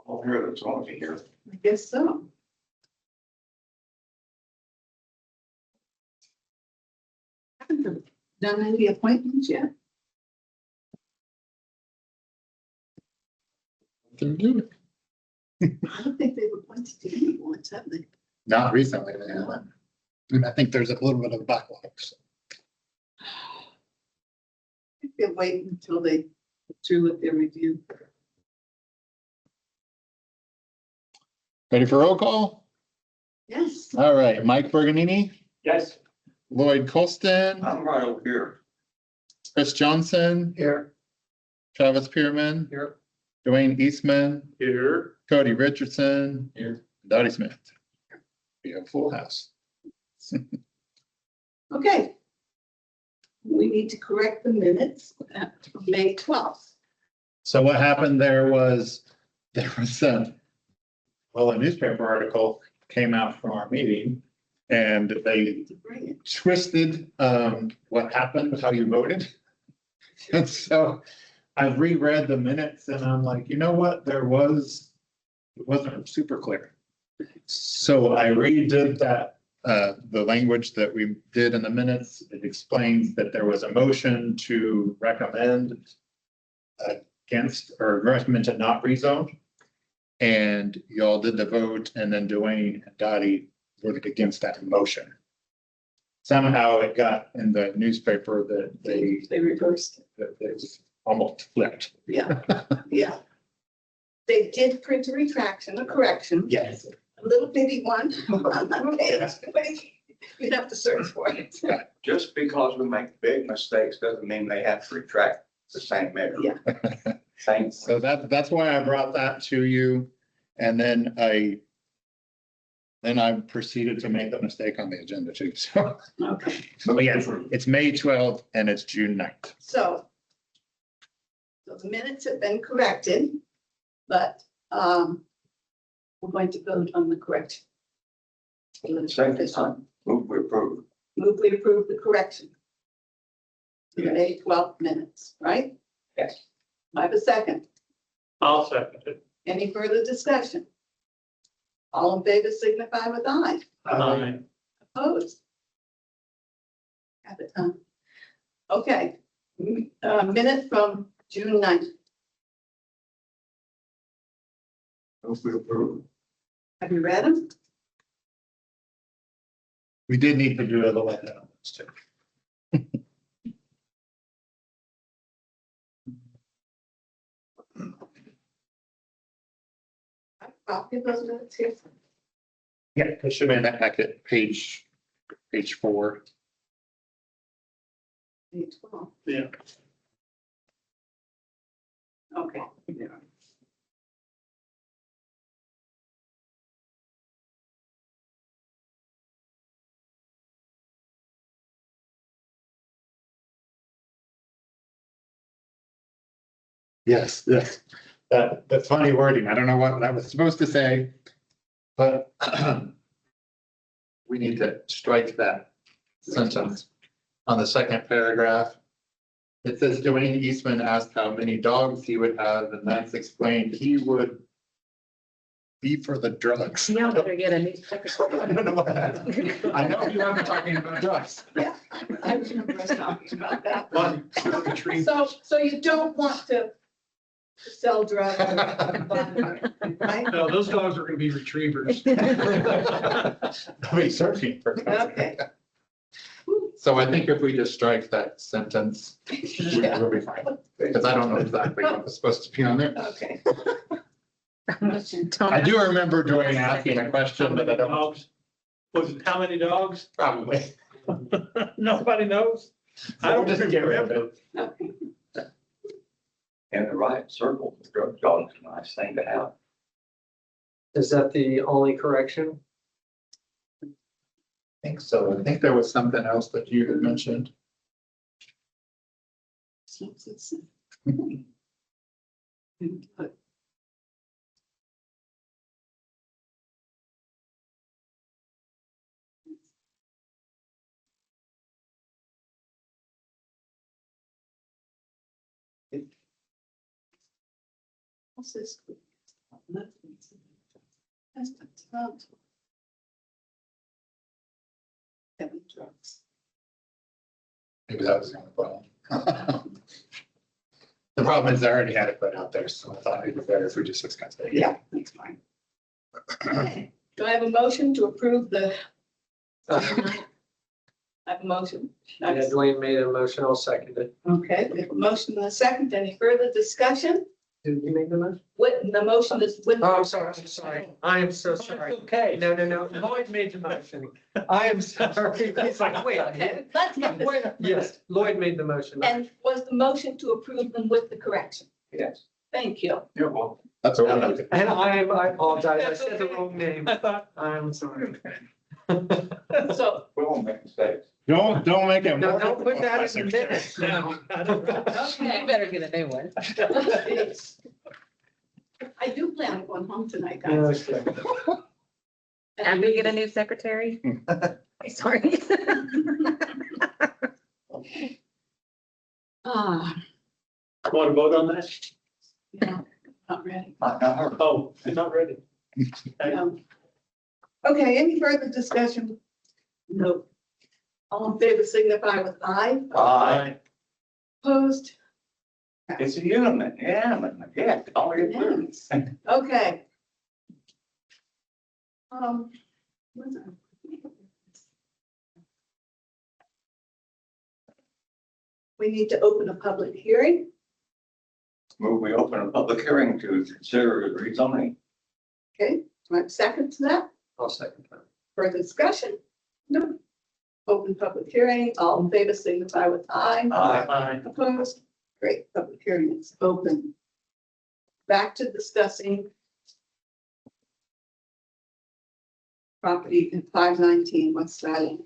Oh, here, that's on here. I guess so. Haven't done any appointments yet. They're doing. I don't think they've appointed to any boards, have they? Not recently, they haven't. And I think there's a little bit of backlog. So. I think they'll wait until they get through with their review. Ready for roll call? Yes. All right, Mike Berganini, Yes. Lloyd Colston, I'm right over here. Chris Johnson, Here. Travis Pierman, Here. Dwayne Eastman, Here. Cody Richardson, Here. Dottie Smith. We have a full house. Okay. We need to correct the minutes from May 12th. So what happened there was a newspaper article came out from our meeting and they To bring it. twisted what happened, how you voted. And so I reread the minutes and I'm like, you know what, it wasn't super clear. So I redid that, the language that we did in the minutes. It explains that there was a motion to recommend against or recommend to not rezone. And y'all did the vote and then Dwayne and Dottie voted against that motion. Somehow it got in the newspaper that They reversed it. that it was almost flipped. Yeah, yeah. They did print a retraction, a correction, Yes. a little bitty one on that page. You'd have to search for it. Just because we make big mistakes doesn't mean they have to retract the same measure. Yeah. Thanks. So that's why I brought that to you. And then I proceeded to make the mistake on the agenda too. So, Okay, but yes, it's May 12th and it's June 9th. so the minutes have been corrected, but we're going to vote on the correction. Second time, move we approve. Move we approve the correction. The May 12th minutes, right? Yes. I have a second. I'll second it. Any further discussion? All in favor signify with aye. Aye. Opposed? Have it done. Okay, minute from June 9th. Move we approve. Have you read them? We did need to do a little edit on this too. I have a copy of those minutes here. Yeah, it should be in that packet, page 4. Page 12. Yeah. Okay. Yeah. Yes, yes. That's funny wording. I don't know what that was supposed to say, but we need to strike that sentence on the second paragraph. It says Dwayne Eastman asked how many dogs he would have, and that's explained he would be for the drugs. Y'all better get a new I don't know what that is. I know you haven't talking about drugs. Yeah, I remember us talking about that. One, retrieve. So you don't want to sell drugs, right? No, those dogs are gonna be retrievers. I'll be searching for drugs. Okay. So I think if we just strike that sentence, Yeah. we'll be fine, because I don't know exactly what was supposed to be on there. Okay. I do remember Dwayne asking a question, but I don't, Dogs. Was it how many dogs? probably. Nobody knows. I We'll don't just get rid of remember. it. Okay. In the right circle, the drug dog's a nice thing to have. Is that the only correction? I think so. I think there was something else that you had mentioned. What's this? That's the total. 7 trucks. Maybe that was the only problem. The problem is I already had it put out there, so I thought it'd be better if we just discussed it. Yeah, that's fine. Okay. Do I have a motion to approve the? I have a motion. Yeah, Dwayne made a motion, I'll second it. Okay, we have a motion and a second. Any further discussion? Did you make the motion? What, the motion is with. Oh, I'm sorry. I am so sorry. Okay. No, Lloyd made the motion. I am sorry. It's like, wait a Okay, minute. let's get this. Yes, Lloyd made the motion. And was the motion to approve them with the correction? Yes. Thank you. You're welcome. That's all. I have. And I apologize, I said the wrong name. I thought, I'm sorry. So, We won't make mistakes. Don't make it. No, more don't put that in the difficult. minutes. no, I don't. okay. Better get a new one. I do plan on going home tonight, guys. And we get a new secretary? Sorry. Ah, Want to vote on that? no, not ready. Oh, you're not ready. No. Okay, any further discussion? No. All in favor signify with aye. Aye. Opposed? It's a unanimous, yeah, all you do. Unanimous. Okay. What's that? We need to open a public hearing. Move, we open a public hearing to consider rezoning. Okay, do I have a second to that? I'll second that. Further discussion? No. Open public hearing, all in favor signify with aye. Aye. Opposed? Great, public hearing is open. Back to discussing property in 519 West Skyline.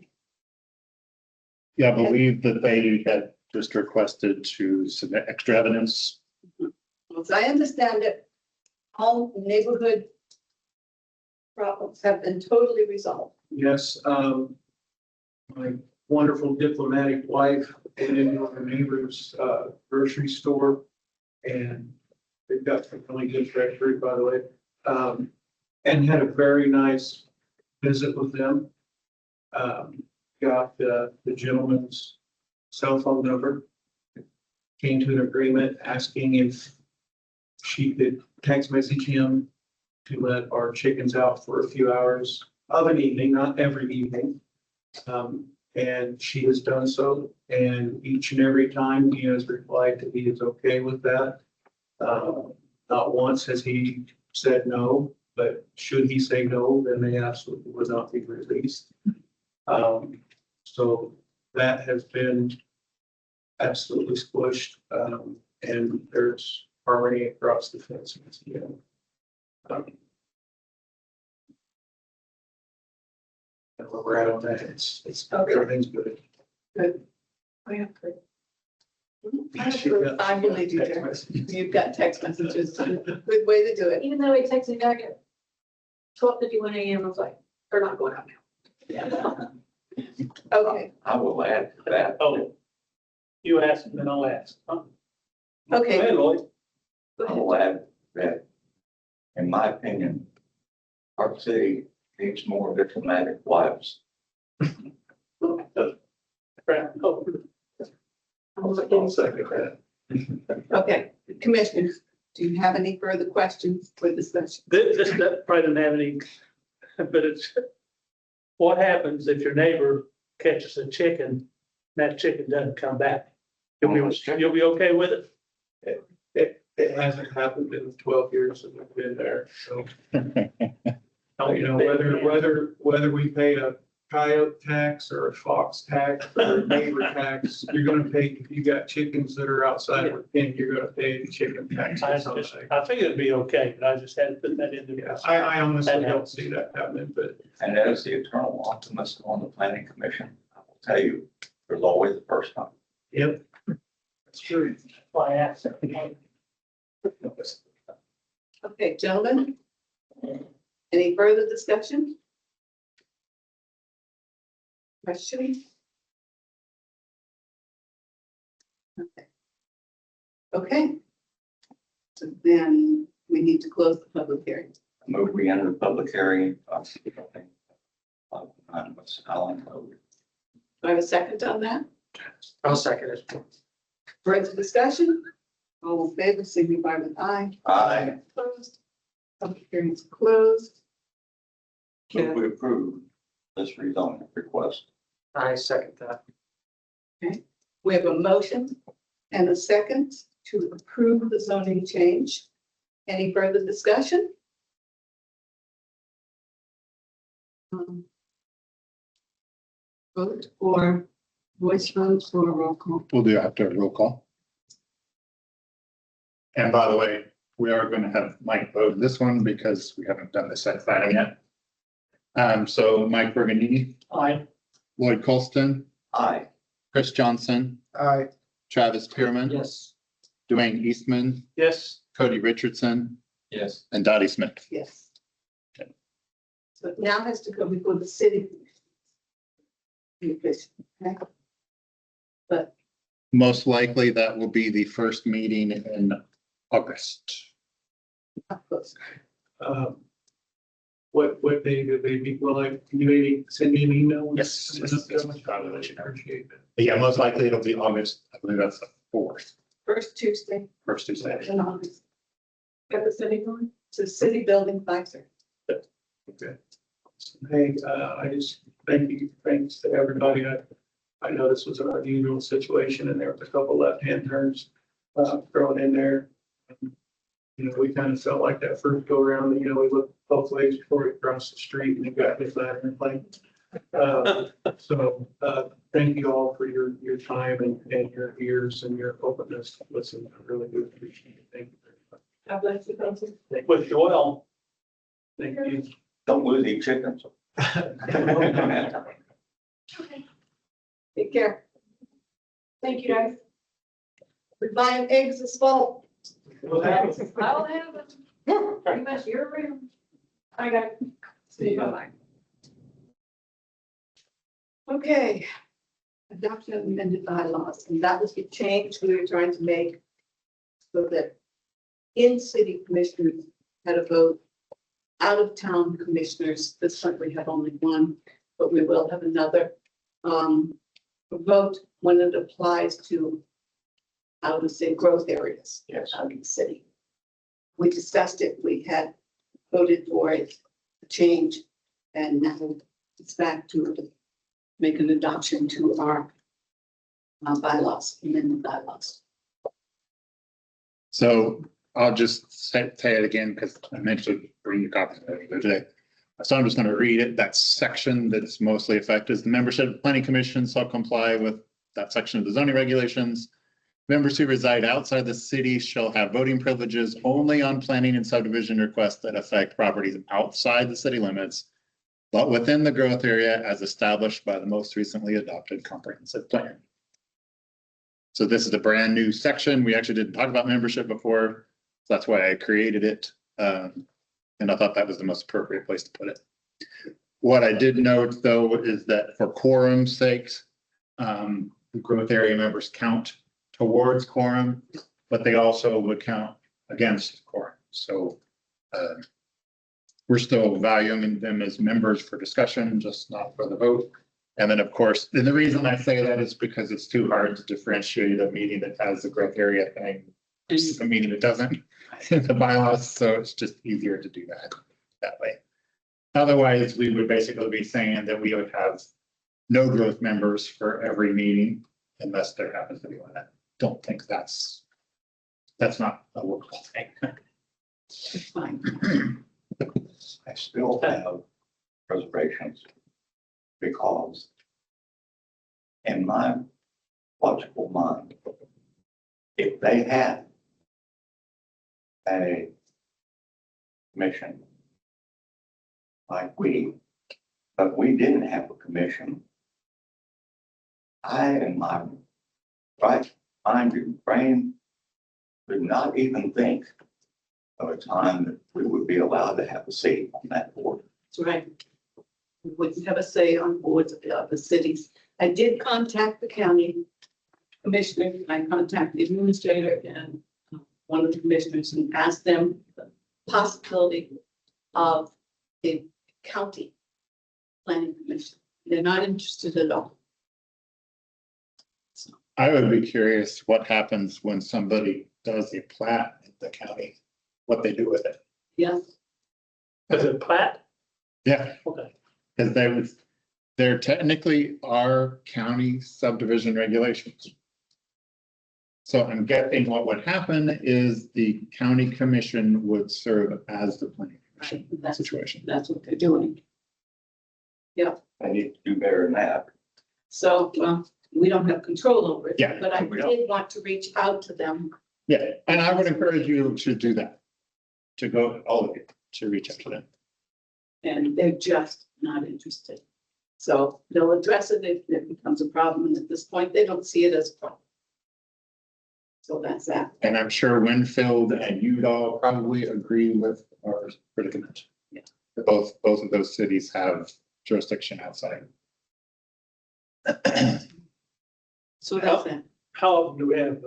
Yeah, I believe that they had just requested to submit extra evidence. As I understand it, all neighborhood problems have been totally resolved. Yes, my wonderful diplomatic wife went into her neighbor's grocery store. And they've got some really good fresh fruit, by the way. And had a very nice visit with them. Got the gentleman's cell phone number. Came to an agreement asking if she could text message him to let our chickens out for a few hours of an evening, not every evening. And she has done so, and each and every time he has replied that he is okay with that. Not once has he said no, but should he say no, then they absolutely would not be released. So that has been absolutely squished, and there's harmony across the fence. And where we're at on that, it's, Okay. everything's good. Good. I believe you, Derek. You've got text messages. Good way to do it. Even though he texted me back at 12:51 a.m., I was like, they're not going out now. Okay, I will add to that. Oh, you ask, and then I'll ask. Huh? Go okay. ahead, Lloyd. Go I ahead. will add that, in my opinion, our city needs more diplomatic wives. Oh, I'll second that. Okay, commissioners, do you have any further questions for discussion? This probably doesn't have any, but it's, what happens if your neighbor catches a chicken, that chicken doesn't come back? You'll be okay with it? It hasn't happened in 12 years that we've been there, so. You know, whether we pay a coyote tax or a fox tax or a neighbor tax, you're gonna pay, if you got chickens that are outside of a pen, you're gonna pay the chicken tax. I think it'd be okay, but I just had to put that into. Yeah, I honestly don't see that happening, but And as the eternal optimist on the planning commission, I will tell you, there's always the first time. yep. That's true. Why I asked. Okay, gentlemen? Any further discussion? Questions? Okay. Okay. So then we need to close the public hearing. Move we enter the public hearing. On W Skyline Code. Do I have a second on that? I'll second it. Further discussion? All in favor, signify with aye. Aye. Closed. Public hearing is closed. Move we approve this rezoning request. I second that. We have a motion and a second to approve the zoning change. Any further discussion? Vote or voice vote or roll call? We'll do after a roll call. And by the way, we are going to have Mike vote this one because we haven't done the set planning yet. So Mike Berganini, Aye. Lloyd Colston, Aye. Chris Johnson, Aye. Travis Pierman, Yes. Dwayne Eastman, Yes. Cody Richardson, Yes. and Dottie Smith. Yes. Okay. So it now has to go before the city. Commission. Okay. But Most likely that will be the first meeting in August. not close. What day do they be, will I, can you maybe send me an email? Yes. Probably let you know. Appreciate that. But yeah, most likely it'll be August. I believe that's the fourth, First Tuesday first Tuesday. in August. Got the city going? To city building 5:30. Okay. Hey, I just thanks to everybody. I know this was an unusual situation and there was a couple left-hand turns thrown in there. You know, we kind of felt like that first go around, you know, we looked both ways before we crossed the street and we got hit by an airplane. Thank you all for your time and your ears and your openness to listen. I really do appreciate it. Thank you very much. God bless you, thank you. With Joel. Thank you. Don't lose any chickens. Take care. Thank you, guys. We're buying eggs this fall. I'll have it. Pretty much year round. I got it. See you. Bye-bye. Okay. Adoption of amended bylaws, and that was the change we were trying to make so that in-city commissioners had a vote. Out-of-town commissioners, this time we have only one, but we will have another vote when it applies to out of say growth areas. Yes. Out of the city. We discussed it, we had voted for it, a change, and now it's back to make an adoption to our bylaws, amended bylaws. So I'll just say it again because I mentioned bring your copy today. So I'm just going to read it. That section that is mostly affected is the membership of the planning commission shall comply with that section of the zoning regulations. Members who reside outside the city shall have voting privileges only on planning and subdivision requests that affect properties outside the city limits, but within the growth area as established by the most recently adopted comprehensive plan. So this is a brand new section. We actually didn't talk about membership before. So that's why I created it. And I thought that was the most appropriate place to put it. What I did note though, is that for quorum's sakes, the growth area members count towards quorum, but they also would count against quorum. So we're still valuing them as members for discussion, just not for the vote. And then, of course, and the reason I say that is because it's too hard to differentiate a meeting that has the growth area thing versus a meeting that doesn't in the bylaws. So it's just easier to do that way. Otherwise, we would basically be saying that we would have no growth members for every meeting unless there happens to be one. I don't think that's not a workable thing. It's fine. I still have reservations because in my logical mind, if they had a commission like but we didn't have a commission, I in my right mind and brain could not even think of a time that we would be allowed to have a seat on that board. That's right. We wouldn't have a say on boards of the cities. I did contact the county commissioner. I contacted the administrator and one of the commissioners and asked them possibility of a county planning commission. They're not interested at all. I would be curious what happens when somebody does a plat in the county, what they do with it. Yeah, Is it plat? Yeah, Okay. because they're technically our county subdivision regulations. So I'm guessing what would happen is the county commission would serve as the planning commission in that That's- situation. that's what they're doing. They need to do better than that. So, we don't have control over it. Yeah, But I we don't. did want to reach out to them. Yeah, and I would encourage you to do that. To go, all of you, to reach out to them. And they're just not interested. So they'll address it if it becomes a problem, and at this point, they don't see it as a problem. So that's that. And I'm sure Winfield and Udall probably agree with our predicament. Yeah. Both of those cities have jurisdiction outside. So that's that. How often do we have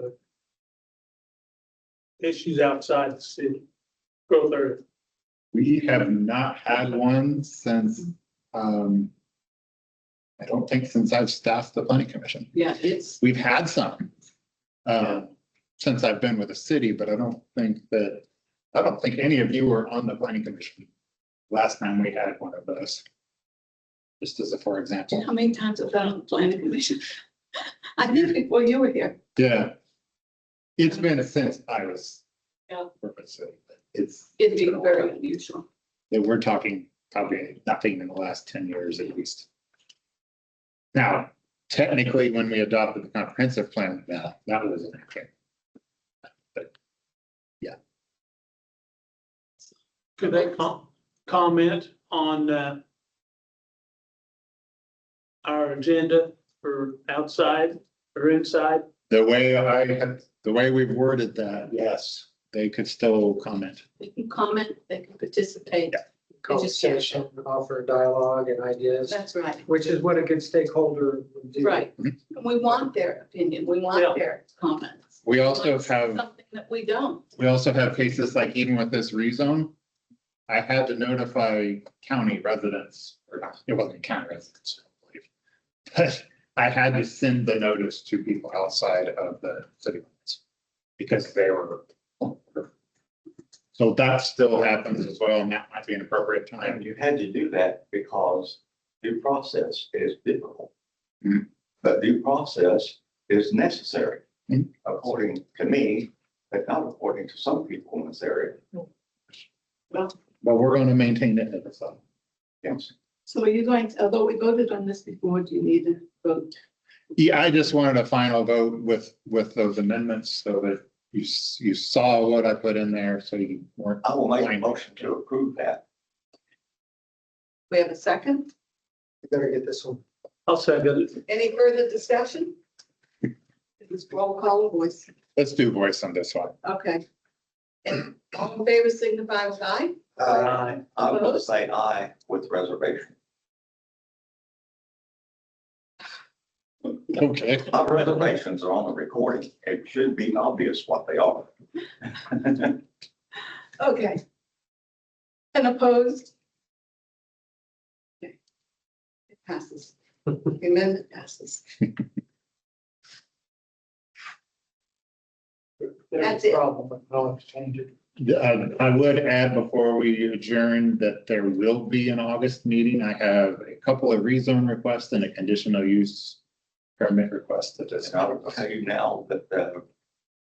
issues outside the city? Growth area. We have not had one since, I don't think since I've staffed the planning commission. Yeah, it's, We've had some, since I've been with the city, but I don't think any of you were on the planning commission last time we had one of those. Just as a, for example. how many times have I been on the planning commission? I think before you were here. Yeah. It's been since I was. Yeah. With the city, but it's. It'd be very unusual. We're talking probably nothing in the last 10 years at least. Now, technically, when we adopted the comprehensive plan, that was an okay. But Could they comment on our agenda for outside or inside? the way we've worded that, yes, they could still comment. They can comment, they can participate. Yeah. Conversation, offer dialogue and ideas, That's right. which is what a good stakeholder would do. Right. And we want their opinion. We Yeah. want their comments. We also We want have, something that we don't. cases like even with this rezone, I had to notify county residents, or not, it wasn't county residents, I believe. But I had to send the notice to people outside of the city limits because they were. So that still happens as well, and that might be an appropriate And time. you had to do that because due process is difficult. Mhm. But due process is necessary, Mhm. according to me, but not according to some people in this area. But we're going to maintain it at the site. Yes. So are you going to, although we voted on this before, do you need a vote? Yeah, I just wanted a final vote with those amendments so that you saw what I put in there, so you weren't. I will make a motion to approve that. We have a second? You better get this one. I'll second it. Any further discussion? This roll call or voice. Let's do voice on this one. Okay. And all in favor signify with aye. Aye. I will Opposed? say aye with reservation. Okay. My reservations are on the recording. It should be obvious what they are. Okay. And opposed? Okay. It passes. The amendment passes. That's it. Problem, but I'll exchange it. I would add before we adjourn that there will be an August meeting. I have a couple of rezone requests and a conditional use permit request to And discuss. I will tell you now that the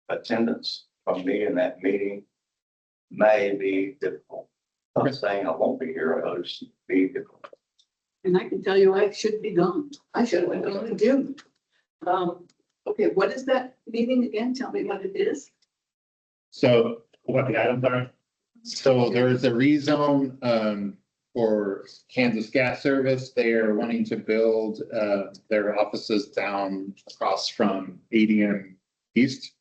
attendance from me in that meeting may be difficult. I'm not saying I won't be here, it'll just be difficult. And I can tell you, I should be gone. I should have been gone in June. Okay, what is that meeting again? Tell me what it is. So what the items are? So there's a rezone for Kansas Gas Service. They are wanting to build their offices down across from ADM East.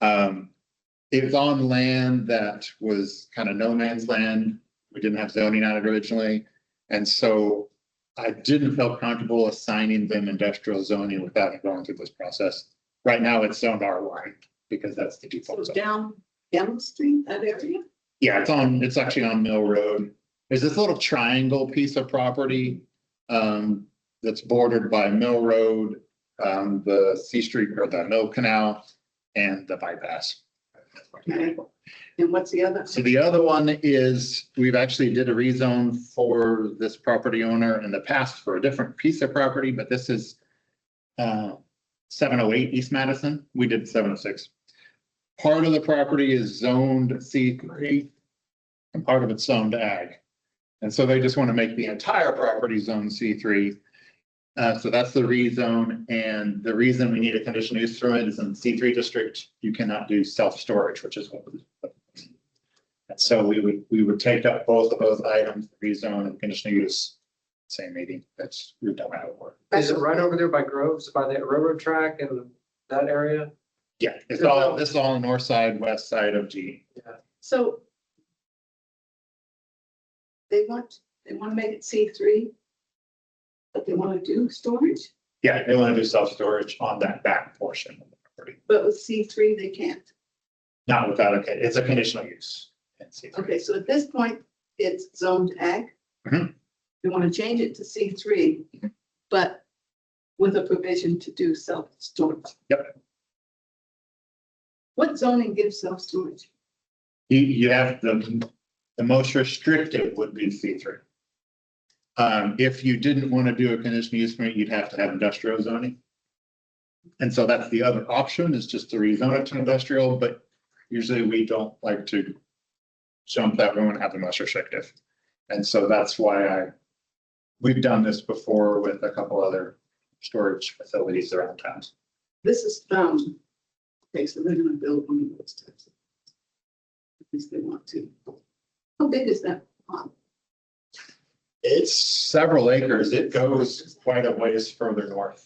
It was on land that was kind of no man's land. We didn't have zoning on it originally. And so I didn't feel comfortable assigning them industrial zoning without going through this process. Right now it's zoned R1 because that's the So default zone. down the street, that area? Yeah, it's actually on Mill Road. There's this little triangle piece of property that's bordered by Mill Road, the C Street or the Mill Canal and the bypass. Okay. And what's the other? So the other one is, we've actually did a rezone for this property owner in the past for a different piece of property, but this is 708 East Madison. We did 706. Part of the property is zoned C3 and part of it's zoned ag. And so they just want to make the entire property zone C3. So that's the rezone, and the reason we need a conditional use permit is in the C3 district, you cannot do self-storage, which is what. And so we would take up both of those items, rezone and conditional use, same meeting. That's, we've done that work. Is it right over there by Groves, by that railroad track and that area? Yeah, it's all, this is all on the north side, west side of G. So they want to make it C3, but they want to do storage, Yeah, they want to do self-storage on that back portion of the property, but with C3, they can't. not without, okay, it's a conditional use. in C3. Okay, so at this point, it's zoned ag. Mhm. They want to change it to C3, but with a provision to do self-storage. Yep. What zoning gives self-storage? You have the most restrictive would be C3. If you didn't want to do a conditional use permit, you'd have to have industrial zoning. And so that's the other option, is just to rezone it to industrial, but usually we don't like to jump that, we want to have the most restrictive. And so that's why we've done this before with a couple other storage facilities around town. This is, okay, so they're gonna build one of those types. At least they want to. How big is that pond? It's several acres. It goes quite a ways further north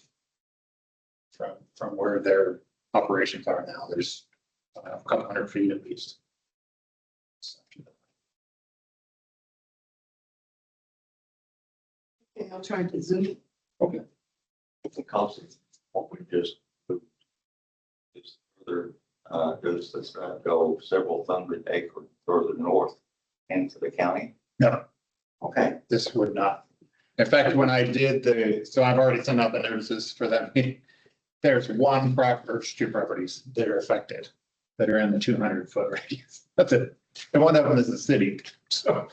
from where their operations are now. There's a couple 100 feet at least. Okay, I'll try to zoom it. The cost of what we just is further, does this go several hundred acres further north into the county? No, Okay, this would not. In fact, when I did so I've already sent out the notices for that meeting. There's one property, or two properties that are affected, that are in the 200-foot radius. That's it. And one of them is the city, so,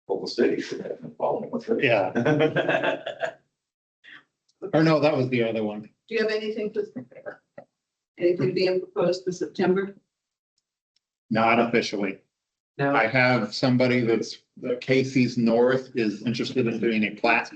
well, the city should have been following with it. yeah. Or no, that was the other one. Do you have anything being proposed for September? Not officially. Now, I have somebody the Casey's North is interested in doing a plat,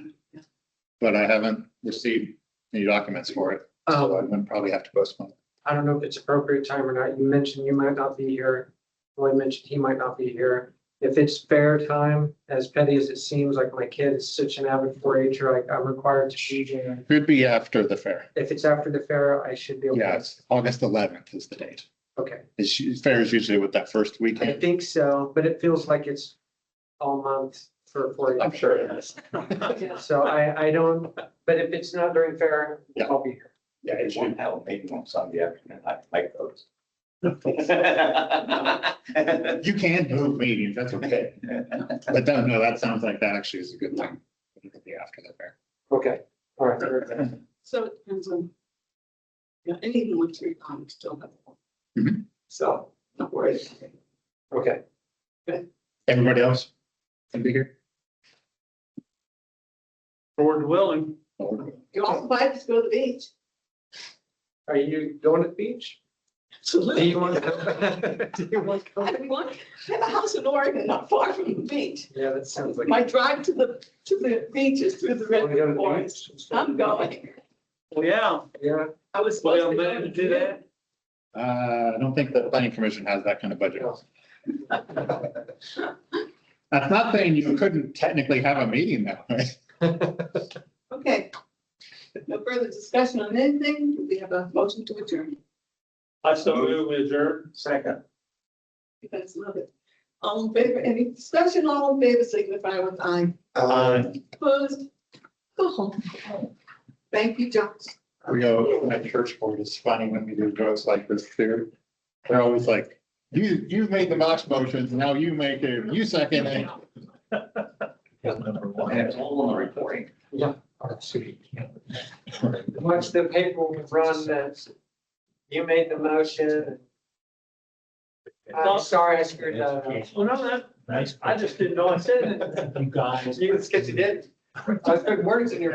but I haven't received any documents for it. So I would probably have to postpone. I don't know if it's appropriate time or not. You mentioned you might not be here. Roy mentioned he might not be here. If it's fair time, as petty as it seems, like my kid is such an avid 4-H'er, I'm required to be there. Could be after the fair. If it's after the fair, I should be able. Yeah, it's August 11th is the date. Okay, Fair is usually with that first I weekend. think so, but it feels like it's all month for 4-H. I'm sure it is. So I don't, but if it's not during fair, Yeah. I'll be here. Yeah, it won't have a meeting on Sunday afternoon. I can make those. You can move meetings, that's okay. But no, that sounds like that actually is a good thing. It'll be after the fair. Okay, all right. very good. So it depends on. Yeah, and even with your time, still have one. Mhm. So, not worried. Okay. Everybody else can be here? Lord willing. You're all invited to go to the beach. Are you going to the beach? Do Absolutely. you want to come? Do you want to I come? have a house in Oregon, not far from the beach. Yeah, that sounds like. My drive to the beach is through the Wanna go to redwood the forest. beach? I'm going. Well, yeah, Yeah, I was supposed well, to go man, to do that. I don't think the planning commission has that kind of budget. That's not saying you couldn't technically have a meeting that way. Okay. No further discussion on anything. We have a motion to adjourn. I still move with adjourn. Second. You guys love it. All in favor, any discussion, all in favor, signify with aye. Opposed? Go home. Thank you, John. We go, my church board is funny when we do jokes like this too. They're always like, You made the Mosh motions, now you make it, you second it. And it's all on the recording. Once the paperwork run that you made the motion. I'm sorry, I screwed that up. Well, no, that, I just didn't know I said it. You guys. You can sketch it in. I was putting words in your